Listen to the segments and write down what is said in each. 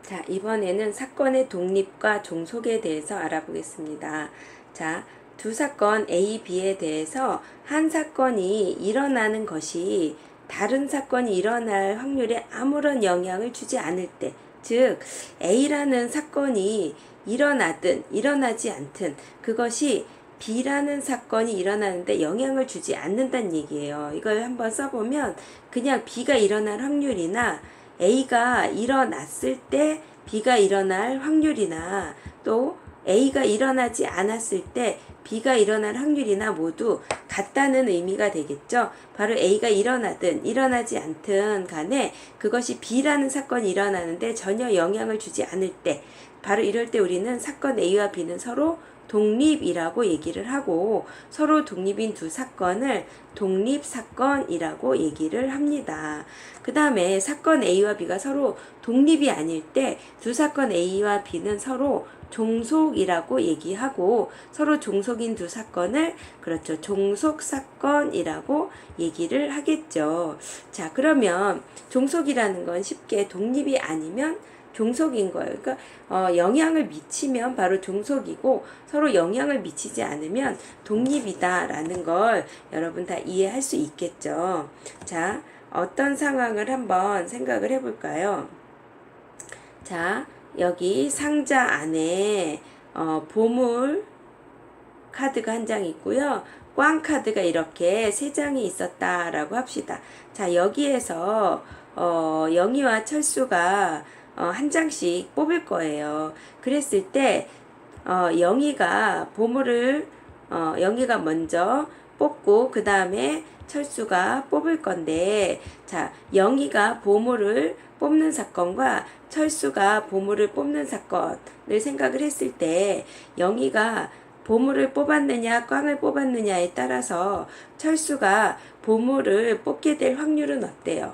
자, 이번에는 사건의 독립과 종속에 대해서 알아보겠습니다. 자, 두 사건 A, B에 대해서 한 사건이 일어나는 것이 다른 사건이 일어날 확률에 아무런 영향을 주지 않을 때, 즉 A라는 사건이 일어나든 일어나지 않든 그것이 B라는 사건이 일어나는데 영향을 주지 않는다는 얘기예요. 이걸 한번 써보면 그냥 B가 일어날 확률이나 A가 일어났을 때 B가 일어날 확률이나 또 A가 일어나지 않았을 때 B가 일어날 확률이나 모두 같다는 의미가 되겠죠. 바로 A가 일어나든 일어나지 않든 간에 그것이 B라는 사건이 일어나는데 전혀 영향을 주지 않을 때, 바로 이럴 때 우리는 사건 A와 B는 서로 독립이라고 얘기를 하고, 서로 독립인 두 사건을 독립사건이라고 얘기를 합니다. 그 다음에 사건 A와 B가 서로 독립이 아닐 때 두 사건 A와 B는 서로 종속이라고 얘기하고, 서로 종속인 두 사건을 그렇죠, 종속사건이라고 얘기를 하겠죠. 자, 그러면 종속이라는 건 쉽게 독립이 아니면 종속인 거예요. 그러니까 영향을 미치면 바로 종속이고, 서로 영향을 미치지 않으면 독립이다라는 걸 여러분 다 이해할 수 있겠죠. 자, 어떤 상황을 한번 생각을 해볼까요? 자, 여기 상자 안에 보물 카드가 한 장 있고요. 꽝 카드가 이렇게 세 장이 있었다라고 합시다. 자, 여기에서 영희와 철수가 한 장씩 뽑을 거예요. 그랬을 때 영희가 보물을 영희가 먼저 뽑고 그 다음에 철수가 뽑을 건데, 자, 영희가 보물을 뽑는 사건과 철수가 보물을 뽑는 사건을 생각을 했을 때 영희가 보물을 뽑았느냐 꽝을 뽑았느냐에 따라서 철수가 보물을 뽑게 될 확률은 어때요?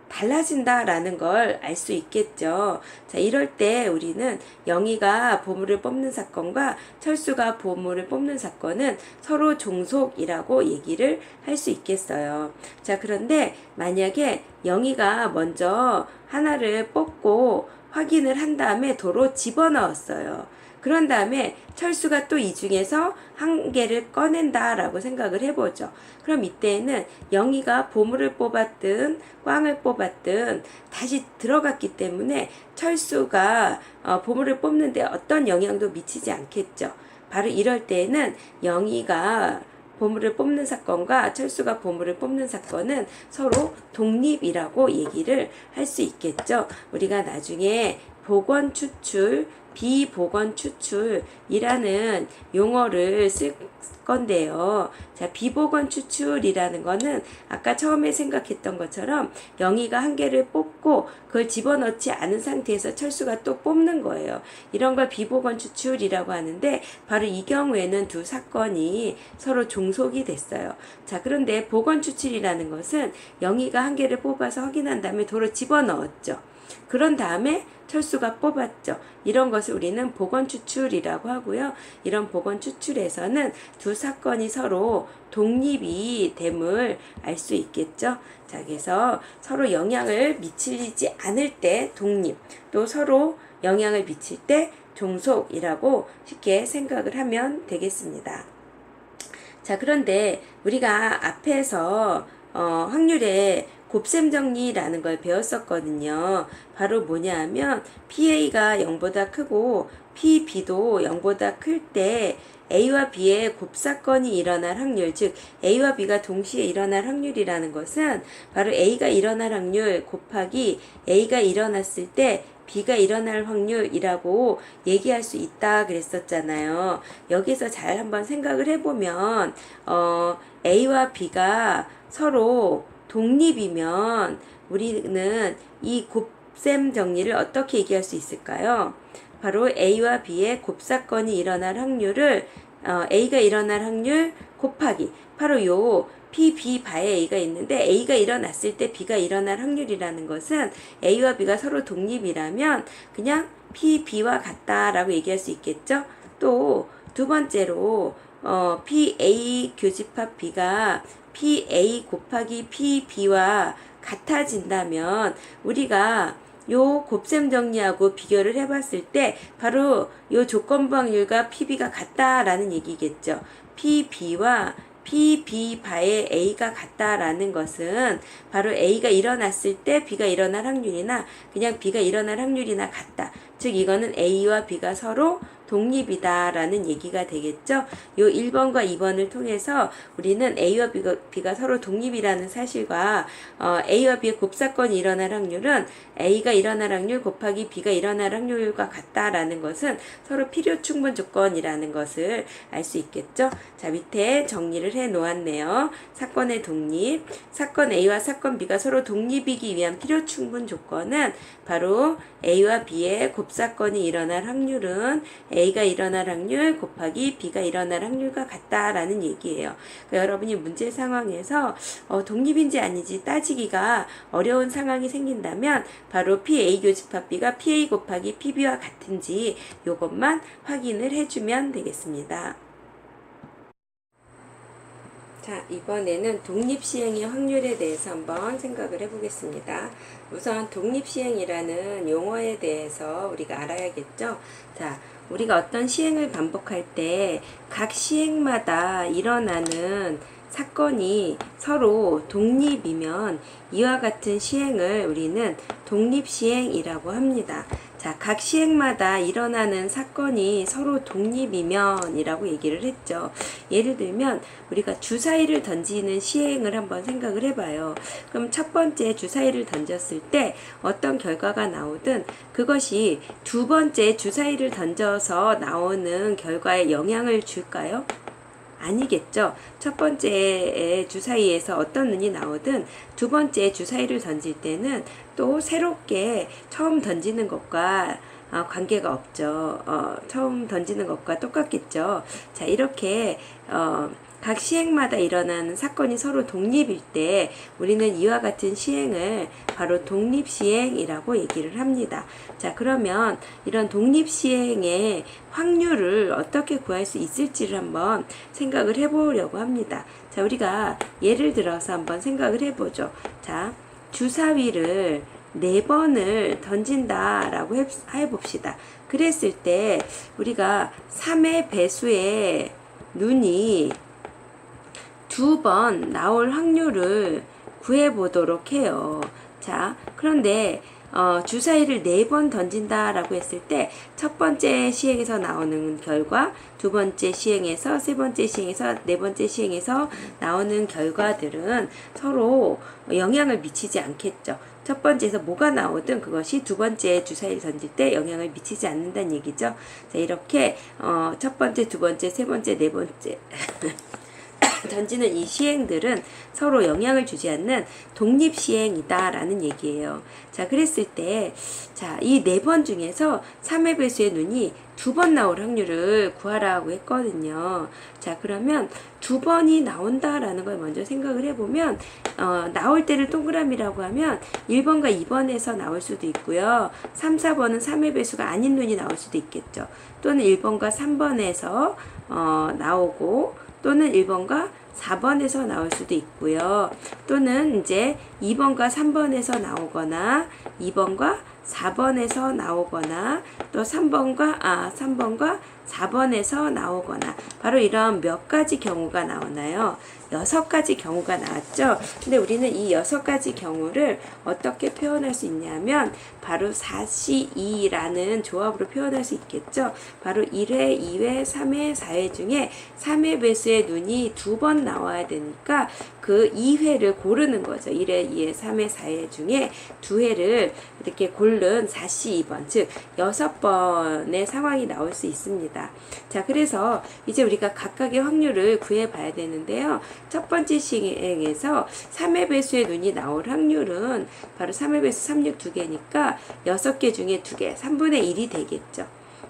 달라진다라는 걸 알 수 있겠죠. 자, 이럴 때 우리는 영희가 보물을 뽑는 사건과 철수가 보물을 뽑는 사건은 서로 종속이라고 얘기를 할 수 있겠어요. 자, 그런데 만약에 영희가 먼저 하나를 뽑고 확인을 한 다음에 도로 집어넣었어요. 그런 다음에 철수가 또 이 중에서 한 개를 꺼낸다라고 생각을 해보죠. 그럼 이때는 영희가 보물을 뽑았든 꽝을 뽑았든 다시 들어갔기 때문에 철수가 보물을 뽑는데 어떤 영향도 미치지 않겠죠. 바로 이럴 때에는 영희가 보물을 뽑는 사건과 철수가 보물을 뽑는 사건은 서로 독립이라고 얘기를 할 수 있겠죠. 우리가 나중에 복원 추출, 비복원 추출이라는 용어를 쓸 건데요. 자, 비복원 추출이라는 거는 아까 처음에 생각했던 것처럼 영희가 한 개를 뽑고 그걸 집어넣지 않은 상태에서 철수가 또 뽑는 거예요. 이런 걸 비복원 추출이라고 하는데, 바로 이 경우에는 두 사건이 서로 종속이 됐어요. 자, 그런데 복원 추출이라는 것은 영희가 한 개를 뽑아서 확인한 다음에 도로 집어넣었죠. 그런 다음에 철수가 뽑았죠. 이런 것을 우리는 복원 추출이라고 하고요. 이런 복원 추출에서는 두 사건이 서로 독립이 됨을 알 수 있겠죠. 자, 그래서 서로 영향을 미치지 않을 때 독립, 또 서로 영향을 미칠 때 종속이라고 쉽게 생각을 하면 되겠습니다. 자, 그런데 우리가 앞에서 확률의 곱셈 정리라는 걸 배웠었거든요. 바로 뭐냐 하면 PA가 0보다 크고 PB도 0보다 클 때 A와 B의 곱사건이 일어날 확률, 즉 A와 B가 동시에 일어날 확률이라는 것은 바로 A가 일어날 확률 곱하기 A가 일어났을 때 B가 일어날 확률이라고 얘기할 수 있다 그랬었잖아요. 여기서 잘 한번 생각을 해보면 A와 B가 서로 독립이면 우리는 이 곱셈 정리를 어떻게 얘기할 수 있을까요? 바로 A와 B의 곱사건이 일어날 확률을 A가 일어날 확률 곱하기, 바로 요 P, B 바에 A가 있는데 A가 일어났을 때 B가 일어날 확률이라는 것은 A와 B가 서로 독립이라면 그냥 P, B와 같다라고 얘기할 수 있겠죠? 또 두 번째로 P, A 교집합 B가 PA 곱하기 PB와 같아진다면 우리가 요 곱셈 정리하고 비교를 해봤을 때 바로 요 조건부 확률과 PB가 같다라는 얘기겠죠. PB와 PB 바의 A가 같다라는 것은 바로 A가 일어났을 때 B가 일어날 확률이나 그냥 B가 일어날 확률이나 같다. 즉 이거는 A와 B가 서로 독립이다라는 얘기가 되겠죠. 요 1번과 2번을 통해서 우리는 A와 B가 서로 독립이라는 사실과 A와 B의 곱사건이 일어날 확률은 A가 일어날 확률 곱하기 B가 일어날 확률과 같다라는 것은 서로 필요 충분 조건이라는 것을 알 수 있겠죠. 자, 밑에 정리를 해 놓았네요. 사건의 독립, 사건 A와 사건 B가 서로 독립이기 위한 필요 충분 조건은 바로 A와 B의 곱사건이 일어날 확률은 A가 일어날 확률 곱하기 B가 일어날 확률과 같다라는 얘기예요. 그러니까 여러분이 문제 상황에서 독립인지 아닌지 따지기가 어려운 상황이 생긴다면 바로 PA 교집합 B가 PA 곱하기 PB와 같은지 이것만 확인을 해주면 되겠습니다. 자, 이번에는 독립시행의 확률에 대해서 한번 생각을 해보겠습니다. 우선 독립시행이라는 용어에 대해서 우리가 알아야겠죠. 자, 우리가 어떤 시행을 반복할 때 각 시행마다 일어나는 사건이 서로 독립이면 이와 같은 시행을 우리는 독립시행이라고 합니다. 자, 각 시행마다 일어나는 사건이 서로 독립이면 이라고 얘기를 했죠. 예를 들면 우리가 주사위를 던지는 시행을 한번 생각을 해봐요. 그럼 첫 번째 주사위를 던졌을 때 어떤 결과가 나오든 그것이 두 번째 주사위를 던져서 나오는 결과에 영향을 줄까요? 아니겠죠. 첫 번째 주사위에서 어떤 눈이 나오든 두 번째 주사위를 던질 때는 또 새롭게 처음 던지는 것과 관계가 없죠. 처음 던지는 것과 똑같겠죠. 자, 이렇게 각 시행마다 일어나는 사건이 서로 독립일 때 우리는 이와 같은 시행을 바로 독립시행이라고 얘기를 합니다. 자, 그러면 이런 독립시행의 확률을 어떻게 구할 수 있을지를 한번 생각을 해보려고 합니다. 자, 우리가 예를 들어서 한번 생각을 해보죠. 자, 주사위를 4번을 던진다라고 해봅시다. 그랬을 때 우리가 3의 배수의 눈이 2번 나올 확률을 구해보도록 해요. 자, 그런데 주사위를 4번 던진다라고 했을 때 첫 번째 시행에서 나오는 결과, 두 번째 시행에서, 세 번째 시행에서, 네 번째 시행에서 나오는 결과들은 서로 영향을 미치지 않겠죠. 첫 번째에서 뭐가 나오든 그것이 두 번째 주사위를 던질 때 영향을 미치지 않는다는 얘기죠. 자, 이렇게 첫 번째, 두 번째, 세 번째, 네 번째 던지는 이 시행들은 서로 영향을 주지 않는 독립시행이다라는 얘기예요. 자, 그랬을 때, 자, 이 4번 중에서 3의 배수의 눈이 2번 나올 확률을 구하라고 했거든요. 자, 그러면 2번이 나온다라는 걸 먼저 생각을 해보면, 나올 때를 동그라미라고 하면 1번과 2번에서 나올 수도 있고요. 3, 4번은 3의 배수가 아닌 눈이 나올 수도 있겠죠. 또는 1번과 3번에서 나오고, 또는 1번과 4번에서 나올 수도 있고요. 또는 이제 2번과 3번에서 나오거나 2번과 4번에서 나오거나 또 3번과 4번에서 나오거나 바로 이런 몇 가지 경우가 나오나요? 6가지 경우가 나왔죠. 근데 우리는 이 6가지 경우를 어떻게 표현할 수 있냐면 바로 4C2라는 조합으로 표현할 수 있겠죠. 바로 1회, 2회, 3회, 4회 중에 3회 배수의 눈이 2번 나와야 되니까 그 2회를 고르는 거죠. 1회, 2회, 3회, 4회 중에 2회를 이렇게 고른 4C2번, 즉 6번의 상황이 나올 수 있습니다. 자, 그래서 이제 우리가 각각의 확률을 구해봐야 되는데요. 첫 번째 시행에서 3의 배수의 눈이 나올 확률은 바로 3의 배수 3, 6 2개니까 6개 중에 2개, 3분의 1이 되겠죠.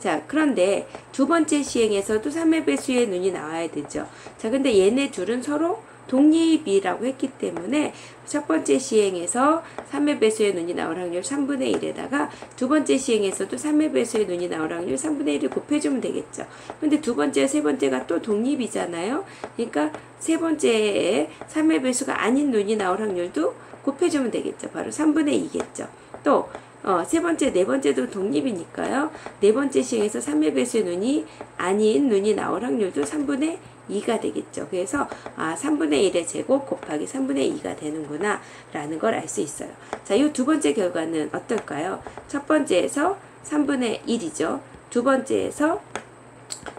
자, 그런데 두 번째 시행에서도 3의 배수의 눈이 나와야 되죠. 자, 근데 얘네 둘은 서로 독립이라고 했기 때문에 첫 번째 시행에서 3의 배수의 눈이 나올 확률 3분의 1에다가 두 번째 시행에서도 3의 배수의 눈이 나올 확률 3분의 1을 곱해주면 되겠죠. 근데 두 번째, 세 번째가 또 독립이잖아요. 그러니까 세 번째에 3의 배수가 아닌 눈이 나올 확률도 곱해주면 되겠죠. 바로 3분의 2겠죠. 또 세 번째, 네 번째도 독립이니까요. 네 번째 시행에서 3의 배수의 눈이 아닌 눈이 나올 확률도 3분의 2가 되겠죠. 그래서 3분의 1의 제곱 곱하기 3분의 2가 되는구나 라는 걸 알 수 있어요. 자, 이 두 번째 결과는 어떨까요? 첫 번째에서 3분의 1이죠. 두 번째에서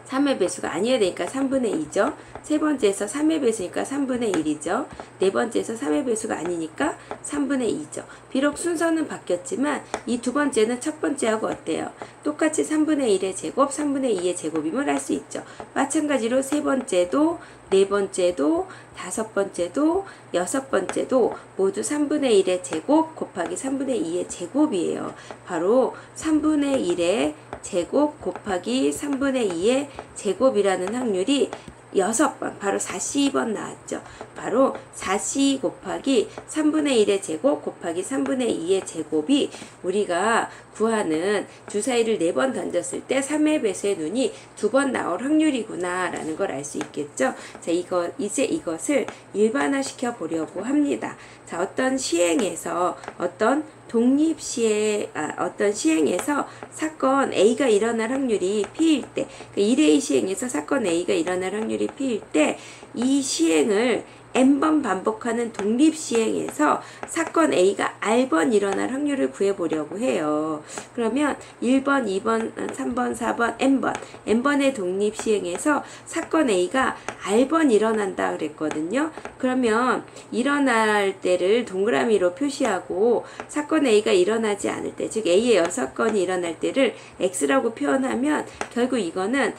3의 배수가 아니어야 되니까 3분의 2죠. 세 번째에서 3의 배수니까 3분의 1이죠. 네 번째에서 3의 배수가 아니니까 3분의 2죠. 비록 순서는 바뀌었지만 이 두 번째는 첫 번째하고 어때요? 똑같이 3분의 1의 제곱, 3분의 2의 제곱임을 알 수 있죠. 마찬가지로 세 번째도, 네 번째도, 다섯 번째도, 여섯 번째도 모두 3분의 1의 제곱 곱하기 3분의 2의 제곱이에요. 바로 3분의 1의 제곱 곱하기 3분의 2의 제곱이라는 확률이 6번, 바로 4C2번 나왔죠. 바로 4C 곱하기 3분의 1의 제곱 곱하기 3분의 2의 제곱이 우리가 구하는 주사위를 4번 던졌을 때 3의 배수의 눈이 2번 나올 확률이구나 라는 걸 알 수 있겠죠. 자, 이제 이것을 일반화시켜 보려고 합니다. 자, 어떤 시행에서 어떤 시행에서 사건 A가 일어날 확률이 P일 때, 1A 시행에서 사건 A가 일어날 확률이 P일 때, 이 시행을 N번 반복하는 독립시행에서 사건 A가 R번 일어날 확률을 구해보려고 해요. 그러면 1번, 2번, 3번, 4번, N번의 독립시행에서 사건 A가 R번 일어난다 그랬거든요. 그러면 일어날 때를 동그라미로 표시하고 사건 A가 일어나지 않을 때, 즉 A의 6건이 일어날 때를 X라고 표현하면 결국 이거는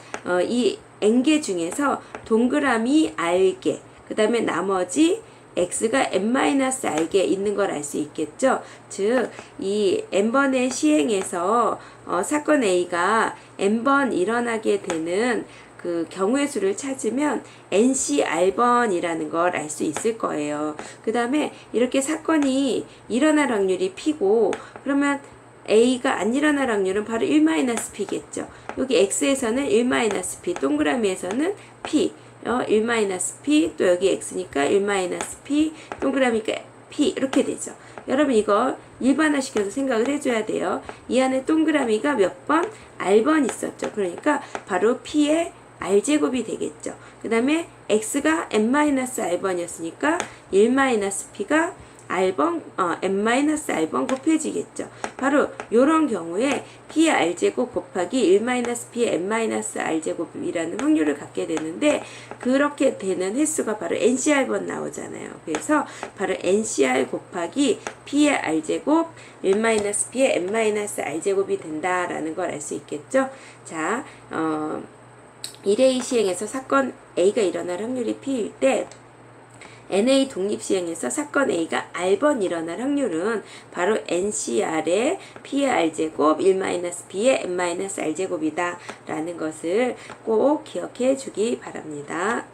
이 N개 중에서 동그라미 R개, 그 다음에 나머지 x가 n-r개 있는 걸 알 수 있겠죠. 즉, 이 n번의 시행에서 사건 A가 n번 일어나게 되는 그 경우의 수를 찾으면 NCR번이라는 걸 알 수 있을 거예요. 그 다음에 이렇게 사건이 일어날 확률이 P고, 그러면 A가 안 일어날 확률은 바로 1-P겠죠. 여기 X에서는 1-P, 동그라미에서는 P. 1-P, 또 여기 X니까 1-P, 동그라미가 P, 이렇게 되죠. 여러분 이거 일반화시켜서 생각을 해줘야 돼요. 이 안에 동그라미가 몇 번? R번 있었죠. 그러니까 바로 P의 R제곱이 되겠죠. 그 다음에 X가 n-R번이었으니까 1-P가 R번, n-R번 곱해지겠죠. 바로 요런 경우에 P의 R제곱 곱하기 1-P의 n-R제곱이라는 확률을 갖게 되는데, 그렇게 되는 횟수가 바로 NCR번 나오잖아요. 그래서 바로 NCR 곱하기 P의 R제곱 1-P의 n-R제곱이 된다라는 걸 알 수 있겠죠. 자, 1A 시행에서 사건 A가 일어날 확률이 P일 때, NA 독립시행에서 사건 A가 R번 일어날 확률은 바로 NCR의 P의 R제곱 1-P의 n-R제곱이다 라는 것을 꼭 기억해 주기 바랍니다.